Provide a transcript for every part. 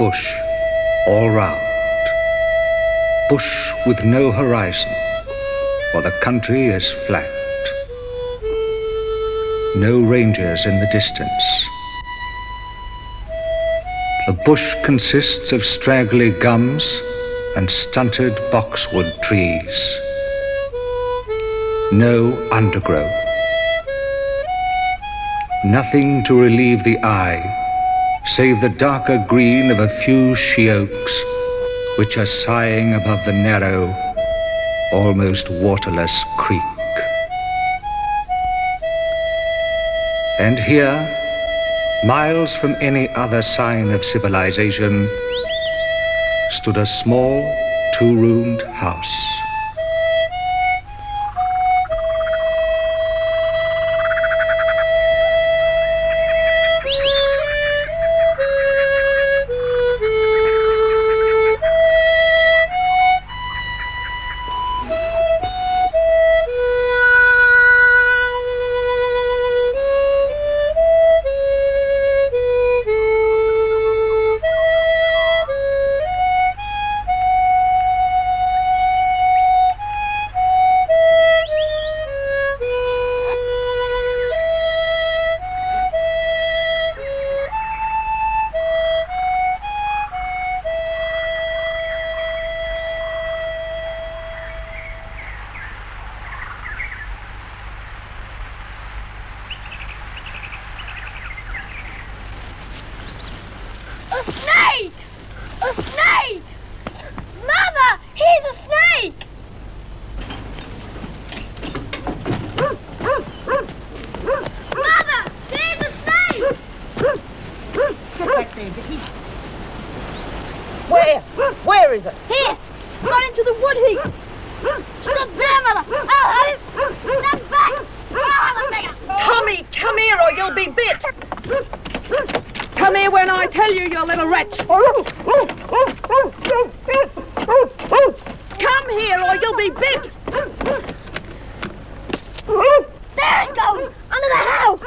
bush all round. Bush with no horizon, for the country is flat. No ranges in the distance. The bush consists of straggly gums and stunted boxwood trees. No undergrowth. Nothing to relieve the eye, save the darker green of a few she-oaks, which are sighing above the narrow, almost waterless creek. And here, miles from any other sign of civilization, stood a small, two-roomed house. Where is it? Here! Gone into the wood heap! Stop there, Mother! I'll have it! Stand back! I'll have a beggar! Tommy, come here or you'll be bit! Come here when I tell you, you little wretch! Come here or you'll be bit! There it goes! Under the house!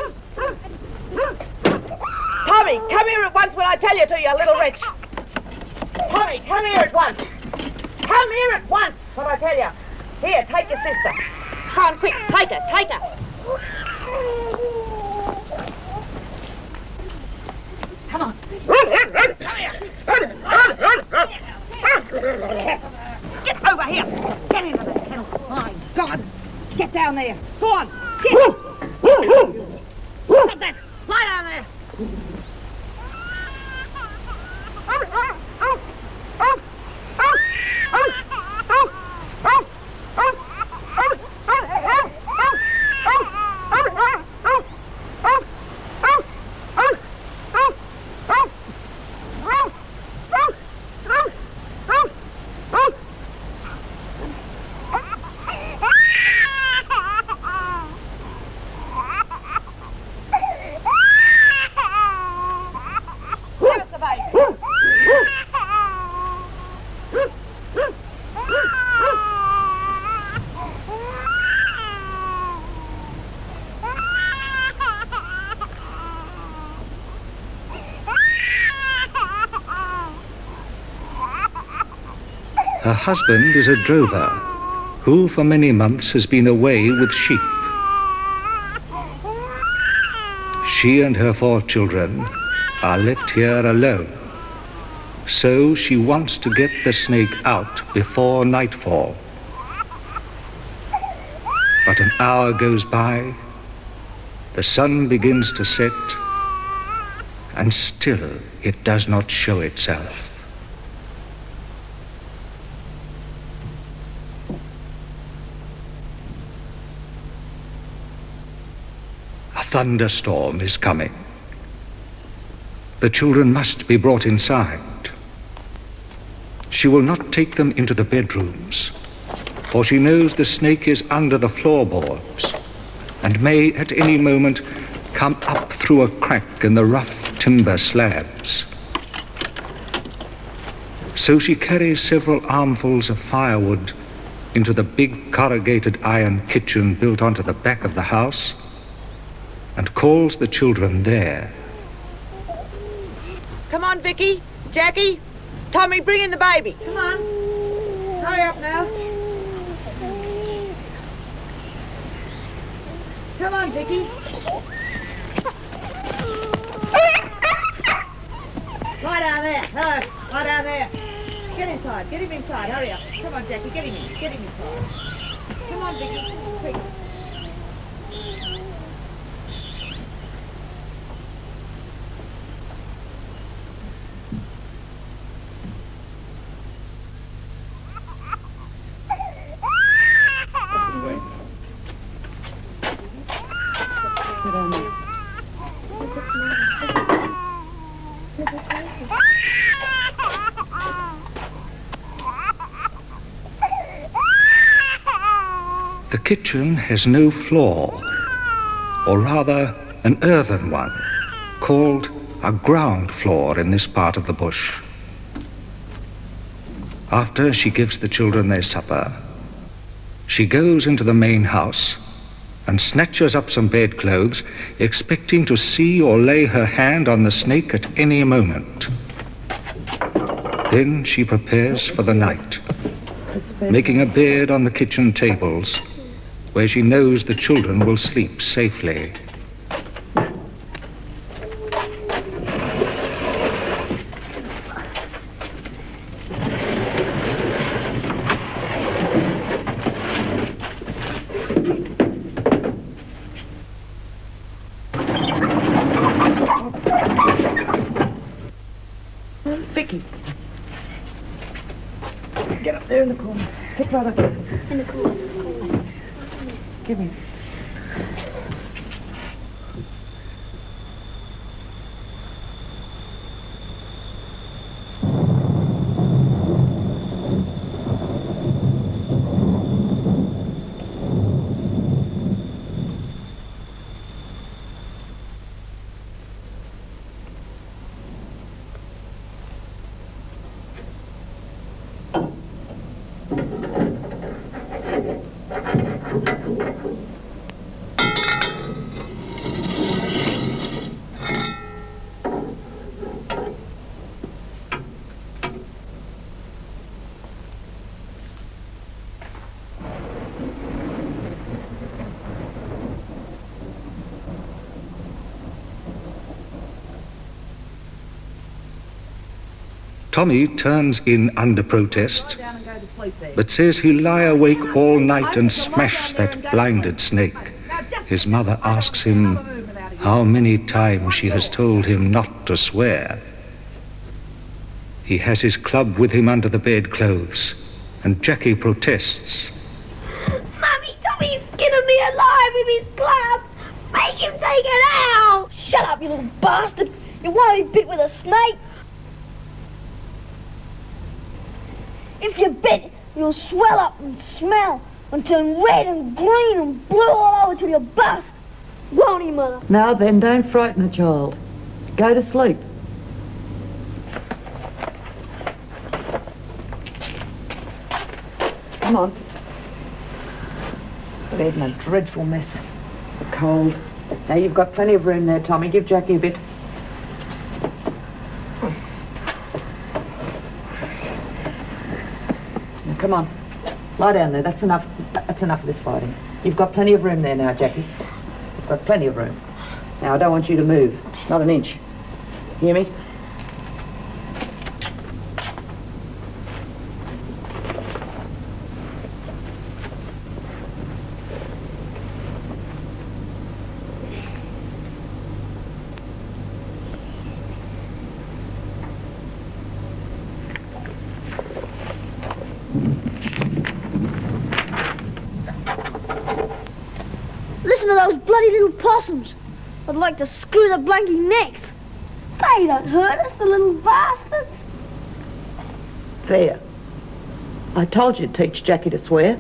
Tommy, come here at once when I tell you to, you little wretch! Tommy, come here at once! Come here at once, when I tell you! Here, take your sister. Come on, quick, take her, take her! Come on. Come here! Get over here! Get into the kennel! My God! Get down there! Go on! Get! Stop that! Lie down there! Her husband is a drover who for many months has been away with sheep. She and her 4 children are left here alone. So she wants to get the snake out before nightfall. But an hour goes by, the sun begins to set, and still it does not show itself. A thunderstorm is coming. The children must be brought inside. She will not take them into the bedrooms, for she knows the snake is under the floorboards and may at any moment come up through a crack in the rough timber slabs. So she carries several armfuls of firewood into the big corrugated iron kitchen built onto the back of the house and calls the children there. Come on, Vicky. Jackie, Tommy, bring in the baby. Come on. Hurry up now. Come on, Vicky. Lie down there. Hello. Lie down there. Get inside. Get him inside. Hurry up. Come on, Jackie. Get him in. Get him inside. Come on, Vicky. Quick. The kitchen has no floor, or rather an earthen one, called a ground floor in this part of the bush. After she gives the children their supper, she goes into the main house and snatches up some bedclothes, expecting to see or lay her hand on the snake at any moment. Then she prepares for the night, making a bed on the kitchen tables, where she knows the children will sleep safely. Vicky. Get up there in the corner. Get right up there. In the corner. Give me this. Tommy turns in under protest, Lie down and go to sleep there. but says he'll lie awake all night and smash that blinded snake. His mother asks him how many times she has told him not to swear. He has his club with him under the bedclothes, and Jackie protests. Mummy, Tommy's skinning me alive with his club. Make him take it out. Shut up, you little bastard. You want to be bit with a snake? If you bit, you'll swell up and smell and turn red and green and blue all over till you bust. Won't he, Mother? Now then, don't frighten the child. Go to sleep. Come on. Bed in a dreadful mess. The cold. Now you've got plenty of room there, Tommy. Give Jackie a bit. Now, come on. Lie down there. That's enough. That's enough of this fighting. You've got plenty of room there now, Jackie. You've got plenty of room. Now, I don't want you to move. Not an inch. Hear me? Listen to those bloody little possums. I'd like to screw their blanky necks. They don't hurt us, the little bastards. There. I told you to teach Jackie to swear.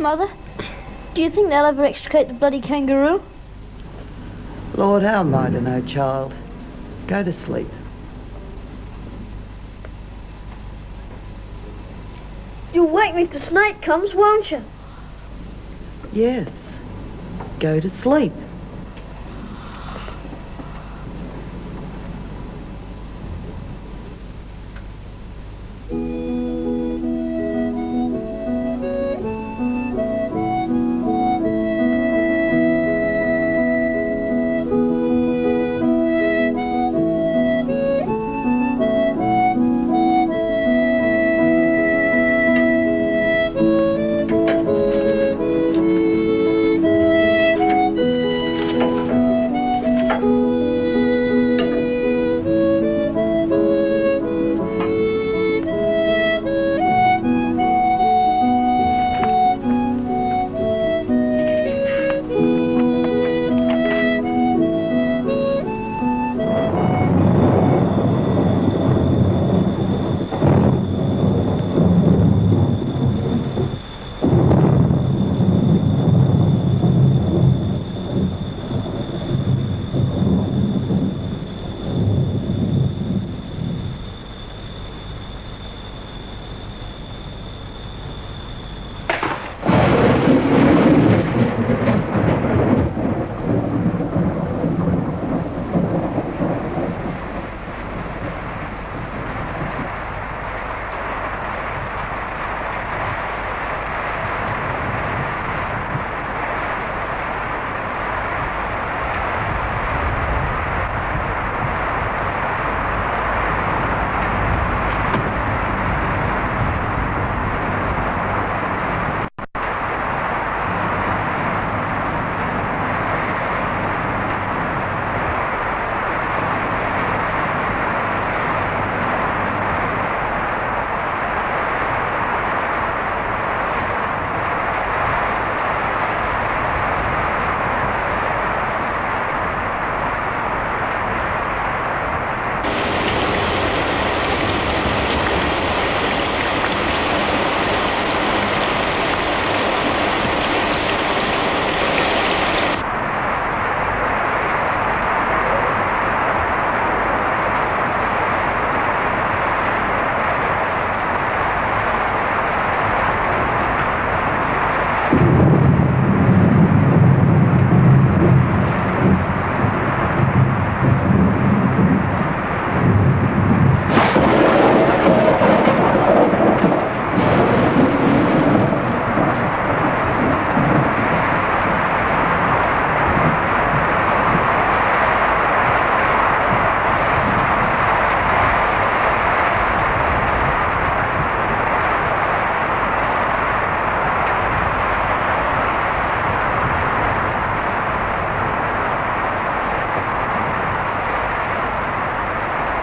Mother. Do you think they'll ever extricate the bloody kangaroo? Lord, how am I to know, child? Go to sleep. You'll wake me if the snake comes, won't you? Yes. Go to sleep.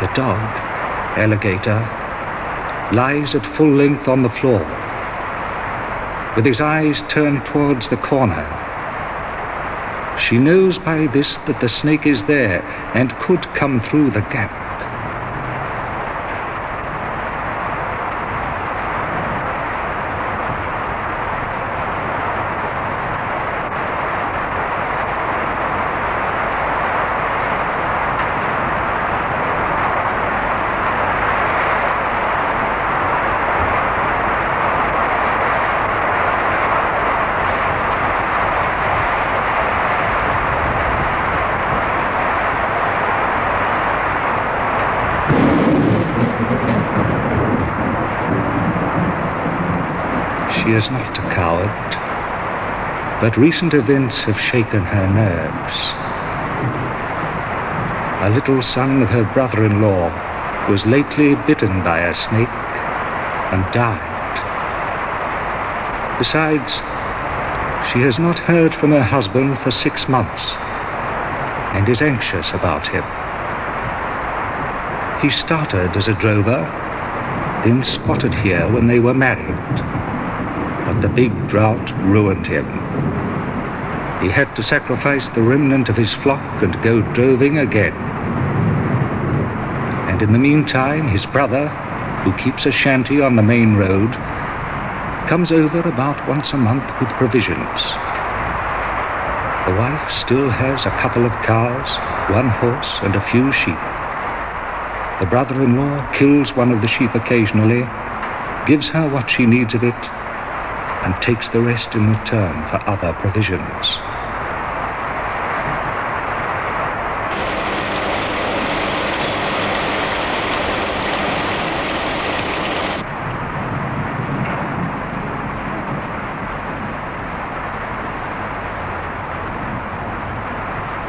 The dog, alligator, lies at full length on the floor, with his eyes turned towards the corner. She knows by this that the snake is there and could come through the gap. She is not a coward, but recent events have shaken her nerves. A little son of her brother-in-law was lately bitten by a snake and died. Besides, she has not heard from her husband for 6 months and is anxious about him. He started as a drover, then squatted here when they were married. But the big drought ruined him. He had to sacrifice the remnant of his flock and go droving again. And in the meantime, his brother, who keeps a shanty on the main road, comes over about once a month with provisions. The wife still has a couple of cows, one horse, and a few sheep. The brother-in-law kills one of the sheep occasionally, gives her what she needs of it, and takes the rest in return for other provisions.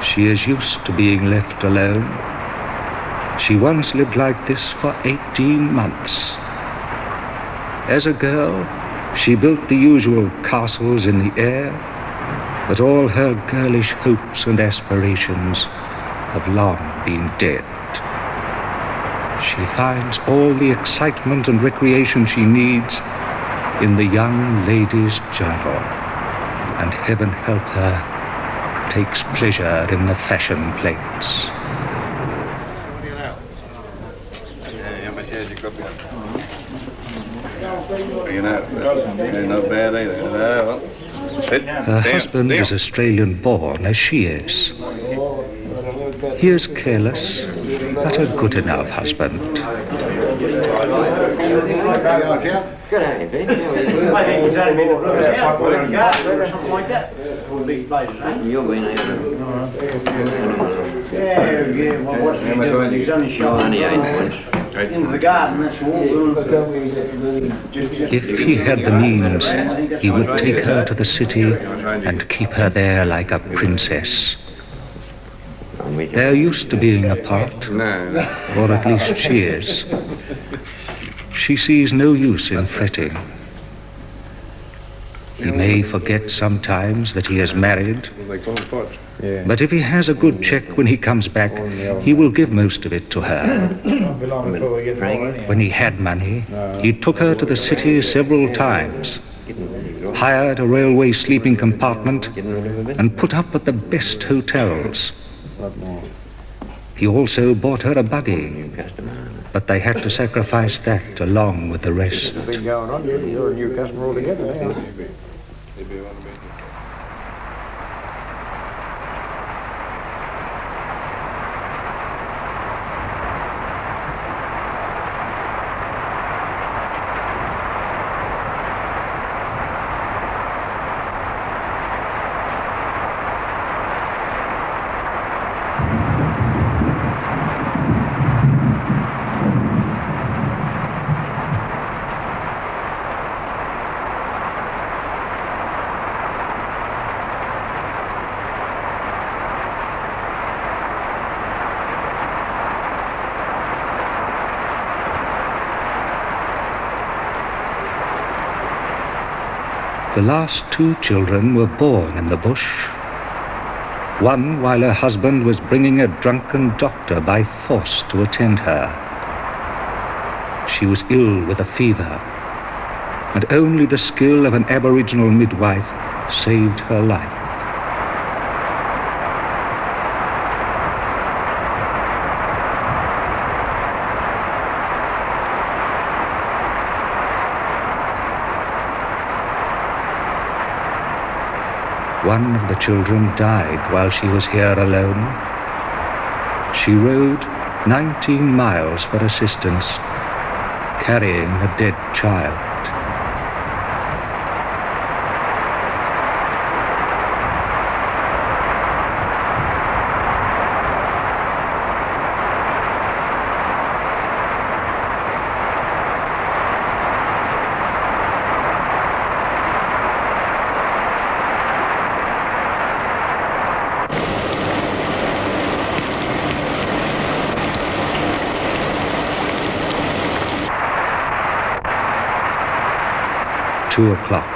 She is used to being left alone. She once lived like this for 18 months. As a girl, she built the usual castles in the air, but all her girlish hopes and aspirations have long been dead. She finds all the excitement and recreation she needs in the young lady's journal, and heaven help her, takes pleasure in the fashion plates. Her husband is Australian-born, as she is. He is careless, but a good enough husband. Good day, Pete. I think it's only been a or something like that. You're going over. Yeah, well, what's he doing? He's only shot. Only 8 points. Into the garden, that's all. If he had the means, he would take her to the city and keep her there like a princess. They're used to being apart, or at least she is. She sees no use in fretting. He may forget sometimes that he is married, but if he has a good check when he comes back, he will give most of it to her. When he had money, he took her to the city several times, hired a railway sleeping compartment, and put up at the best hotels. He also bought her a buggy, but they had to sacrifice that along with the rest. You're a new customer altogether. The last 2 children were born in the bush. One while her husband was bringing a drunken doctor by force to attend her. She was ill with a fever, and only the skill of an Aboriginal midwife saved her life. One of the children died while she was here alone. She rode 19 miles for assistance, carrying a dead child. Two o'clock.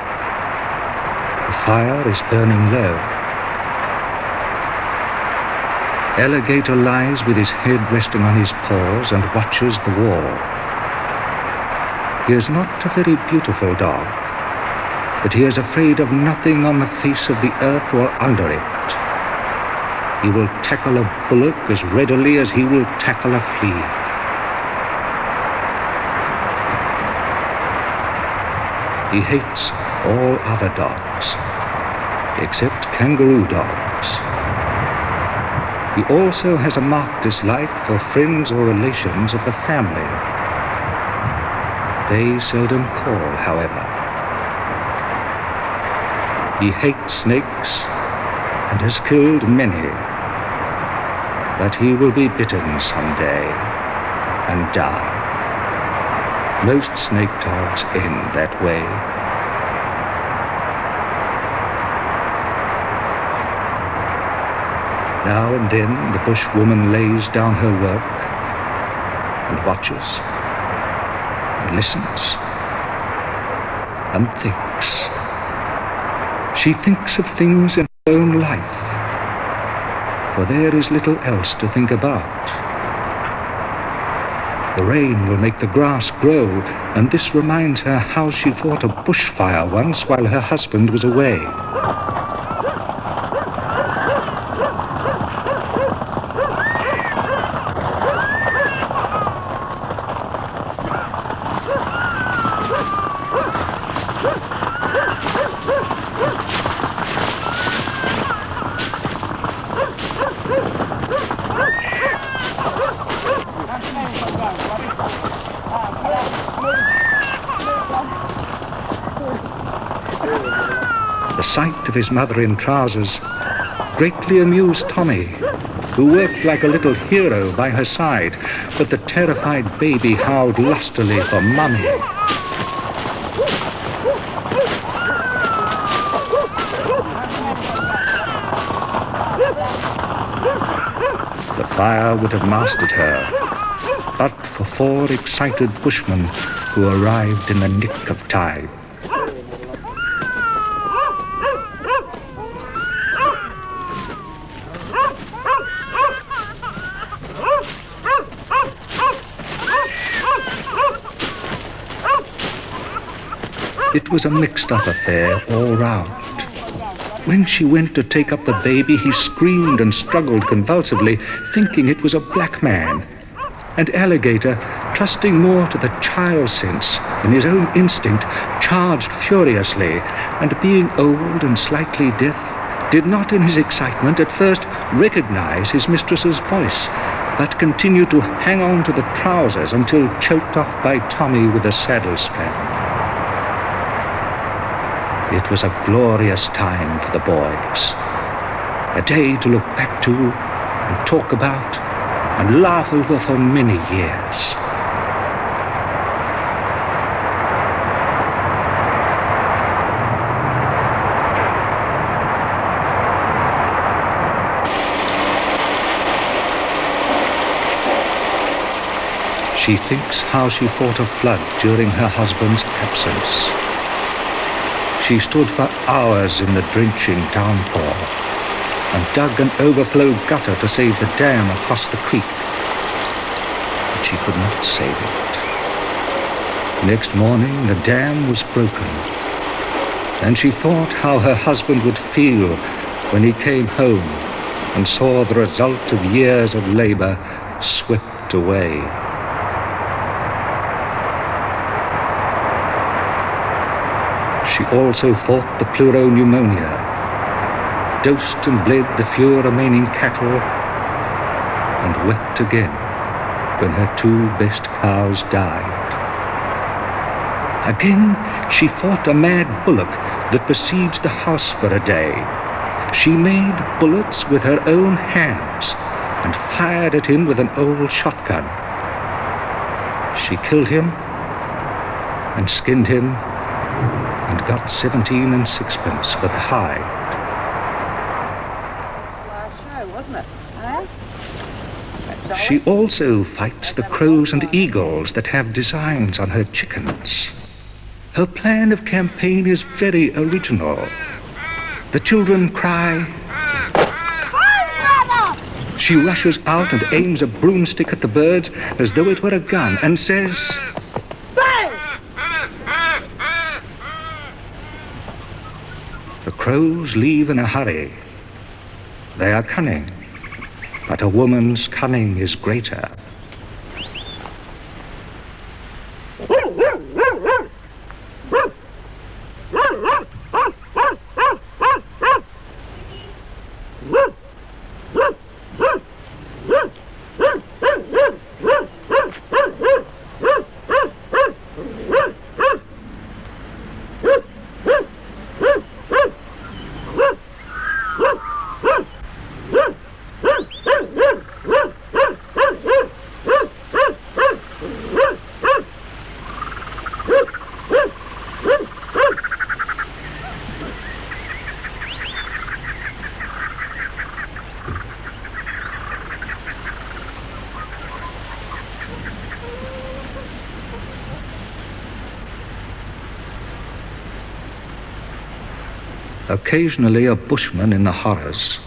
The fire is burning low. Alligator lies with his head resting on his paws and watches the wall. He is not a very beautiful dog, but he is afraid of nothing on the face of the earth or under it. He will tackle a bullock as readily as he will tackle a flea. he hates all other dogs, except kangaroo dogs. He also has a marked dislike for friends or relations of the family. They seldom call, however. He hates snakes and has killed many, but he will be bitten someday and die. Most snake dogs end that way. Now and then the bushwoman lays down her work and watches and listens and thinks. She thinks of things in her own life, for there is little else to think about. The rain will make the grass grow, and this reminds her how she fought a bushfire once while her husband was away. The sight of his mother in trousers greatly amused Tommy, who worked like a little hero by her side, but the terrified baby howled lustily for Mummy. The fire would have mastered her, but for 4 excited bushmen who arrived in the nick of time. It was a mixed-up affair all round. When she went to take up the baby, he screamed and struggled convulsively, thinking it was a black man. And Alligator, trusting more to the child sense than his own instinct, charged furiously, and being old and slightly deaf, did not in his excitement at first recognize his mistress's voice, but continued to hang on to the trousers until choked off by Tommy with a saddle strap. It was a glorious time for the boys, a day to look back to and talk about and laugh over for many years. She thinks how she fought a flood during her husband's absence. She stood for hours in the drenching downpour and dug an overflow gutter to save the dam across the creek. But she could not save it. Next morning, the dam was broken, and she thought how her husband would feel when he came home and saw the result of years of labor swept away. She also fought the pleuropneumonia, dosed and bled the few remaining cattle, and wept again when her 2 best cows died. Again, she fought a mad bullock that besieged the house for a day. She made bullets with her own hands and fired at him with an old shotgun. She killed him and skinned him and got 17 and 6pence for the hide. Last show, wasn't it? She also fights the crows and eagles that have designs on her chickens. Her plan of campaign is very original. The children cry. She rushes out and aims a broomstick at the birds as though it were a gun and says, Bang! The crows leave in a hurry. They are cunning, but a woman's cunning is greater. Occasionally a bushman in the horrors,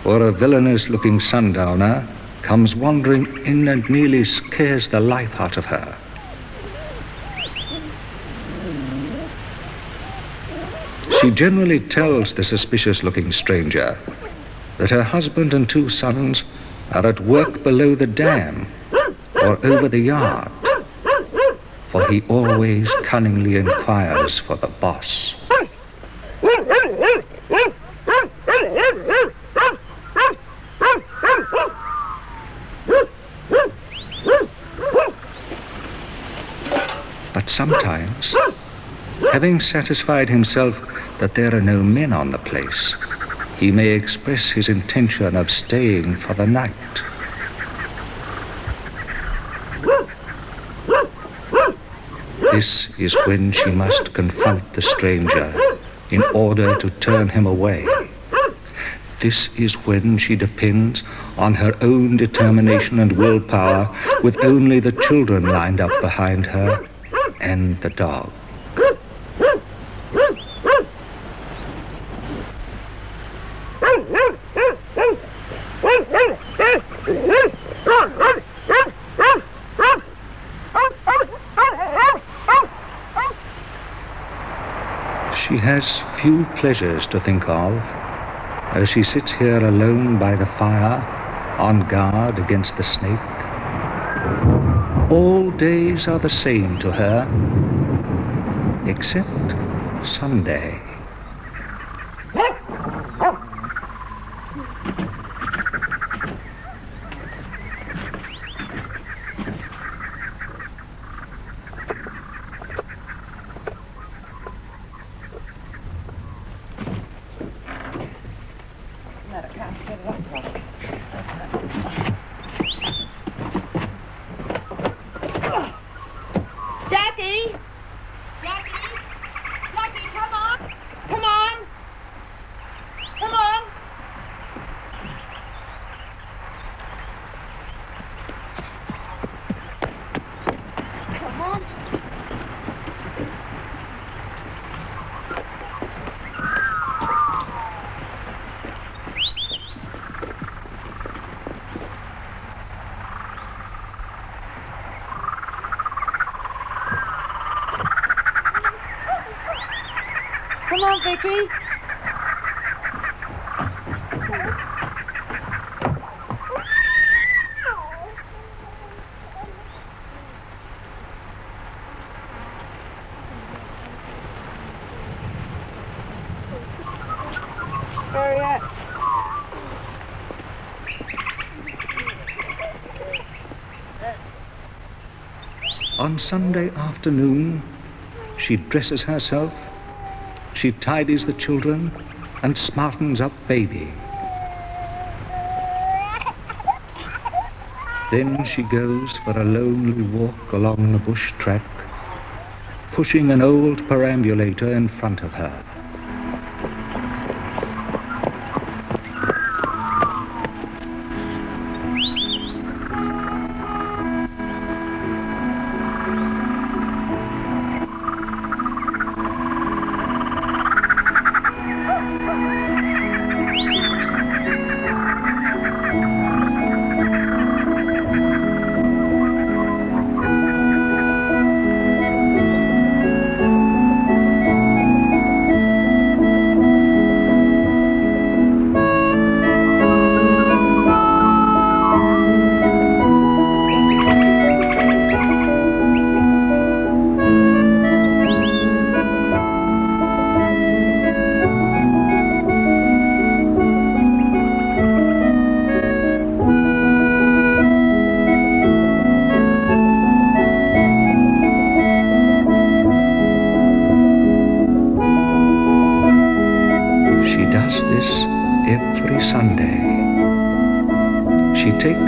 or a villainous-looking sundowner, comes wandering in and nearly scares the life out of her. She generally tells the suspicious-looking stranger that her husband and 2 sons are at work below the dam or over the yard, for he always cunningly inquires for the boss. But sometimes, having satisfied himself that there are no men on the place, he may express his intention of staying for the night. This is when she must confront the stranger in order to turn him away. This is when she depends on her own determination and willpower, with only the children lined up behind her and the dog. She has few pleasures to think of as she sits here alone by the fire, on guard against the snake. All days are the same to her, except Sunday. Come on, Vicky. Hurry up. On Sunday afternoon, she dresses herself, she tidies the children and smartens up baby. Then she goes for a lonely walk along the bush track, pushing an old perambulator in front of her.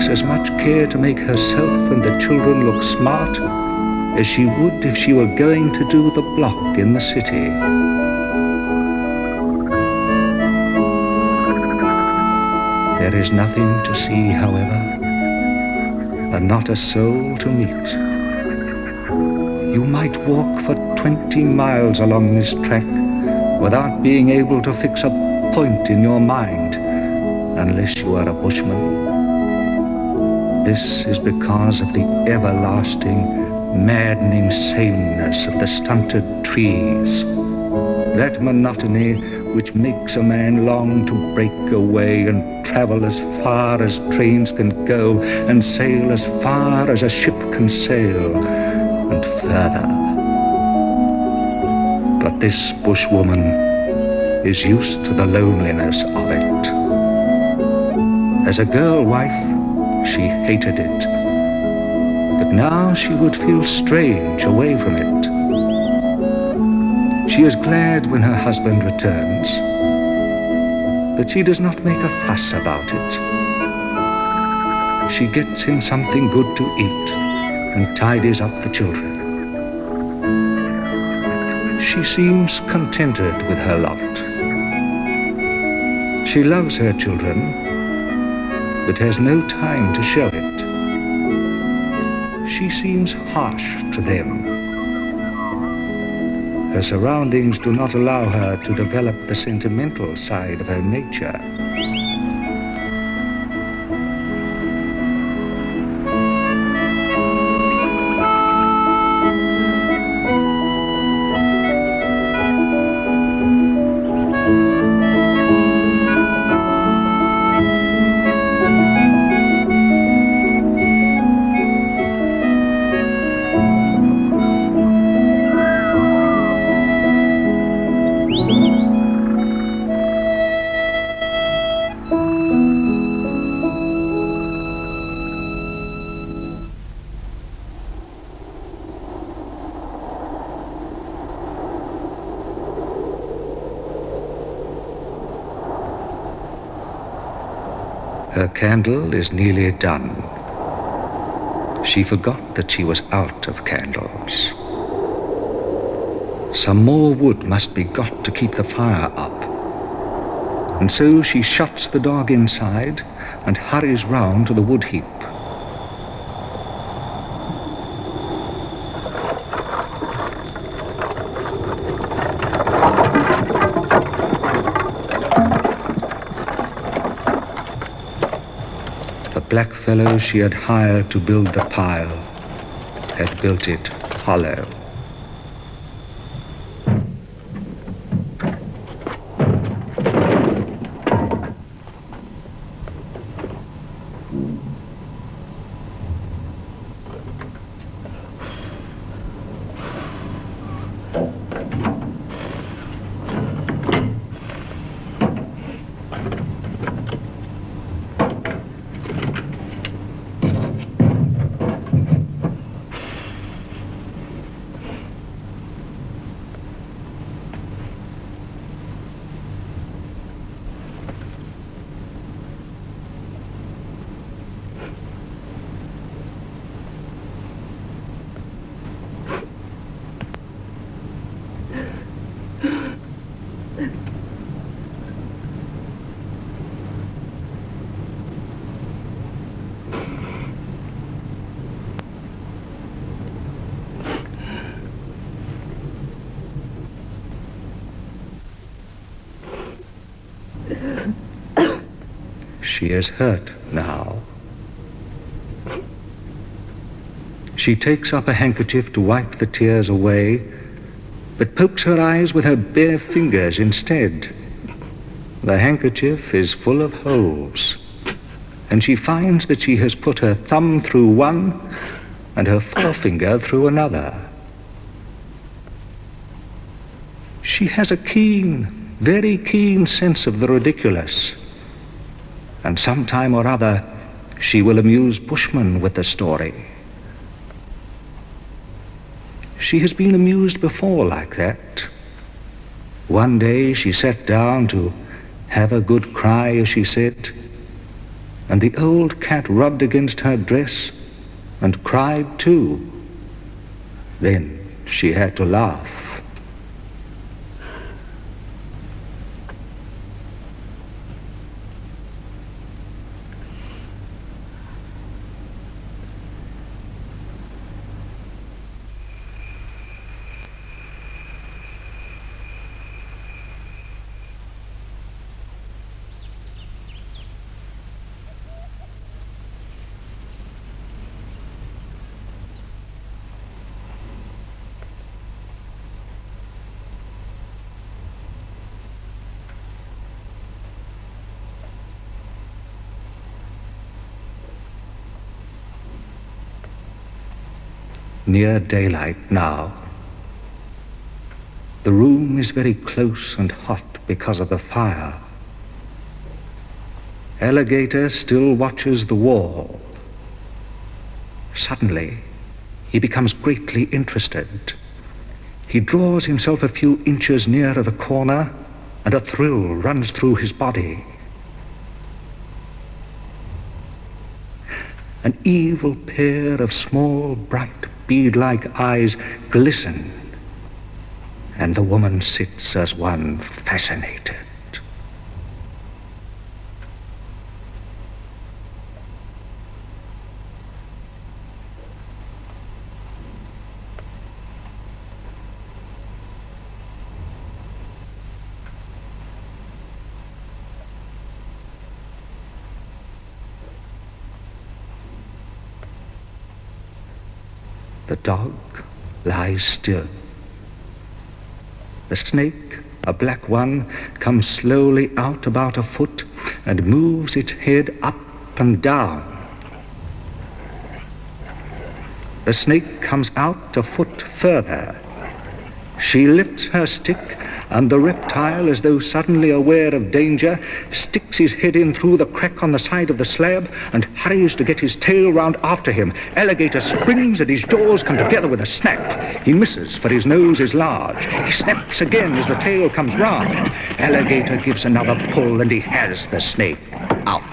As much care to make herself and the children look smart as she would if she were going to do the block in the city. There is nothing to see, however, and not a soul to meet. You might walk for 20 miles along this track without being able to fix a point in your mind, unless you are a bushman. This is because of the everlasting, maddening sameness of the stunted trees, that monotony which makes a man long to break away and travel as far as trains can go and sail as far as a ship can sail, and further. But this bushwoman is used to the loneliness of it. As a girl wife, she hated it, but now she would feel strange away from it. She is glad when her husband returns, but she does not make a fuss about it. She gets him something good to eat and tidies up the children. She seems contented with her lot. She loves her children, but has no time to show it. She seems harsh to them. Her surroundings do not allow her to develop the sentimental side of her nature. Her candle is nearly done. She forgot that she was out of candles. Some more wood must be got to keep the fire up. And so she shuts the dog inside and hurries round to the wood heap. The black fellow she had hired to build the pile had built it hollow. She is hurt now. She takes up a handkerchief to wipe the tears away, but pokes her eyes with her bare fingers instead. The handkerchief is full of holes, and she finds that she has put her thumb through one and her forefinger through another. She has a keen, very keen sense of the ridiculous, and sometime or other she will amuse bushmen with the story. She has been amused before like that. One day she sat down to have a good cry, as she said, and the old cat rubbed against her dress and cried too. Then she had to laugh. near daylight now. The room is very close and hot because of the fire. Alligator still watches the wall. Suddenly, he becomes greatly interested. He draws himself a few inches nearer the corner, and a thrill runs through his body. An evil pair of small, bright, bead-like eyes glisten, and the woman sits as one fascinated. The dog lies still. The snake, a black one, comes slowly out about a foot and moves its head up and down. The snake comes out a foot further. She lifts her stick, and the reptile, as though suddenly aware of danger, sticks his head in through the crack on the side of the slab and hurries to get his tail round after him. Alligator springs and his jaws come together with a snap. He misses, for his nose is large. He snaps again as the tail comes round. Alligator gives another pull, and he has the snake out.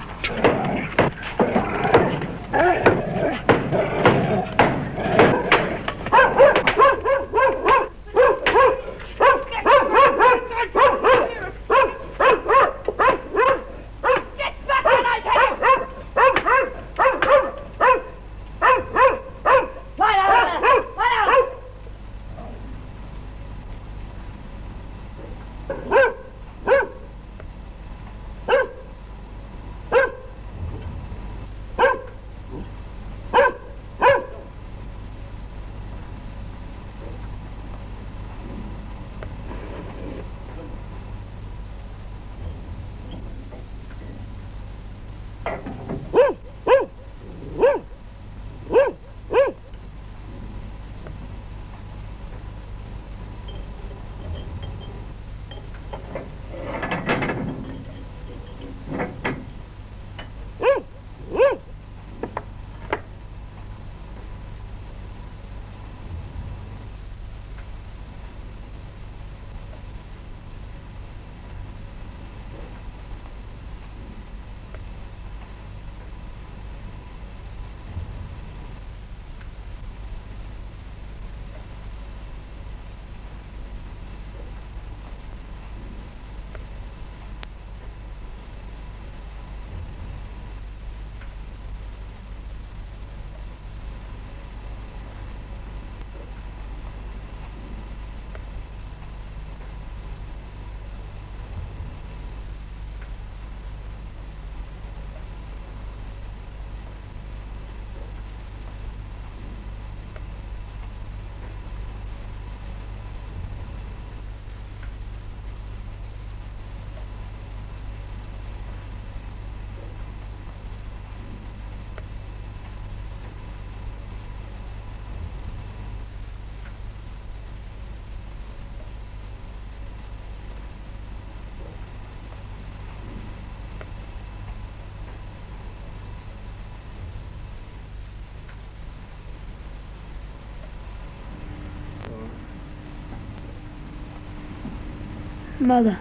Mother,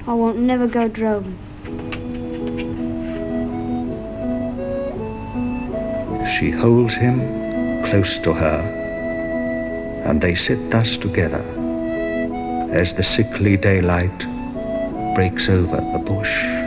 I won't never go droving. She holds him close to her, and they sit thus together as the sickly daylight breaks over the bush.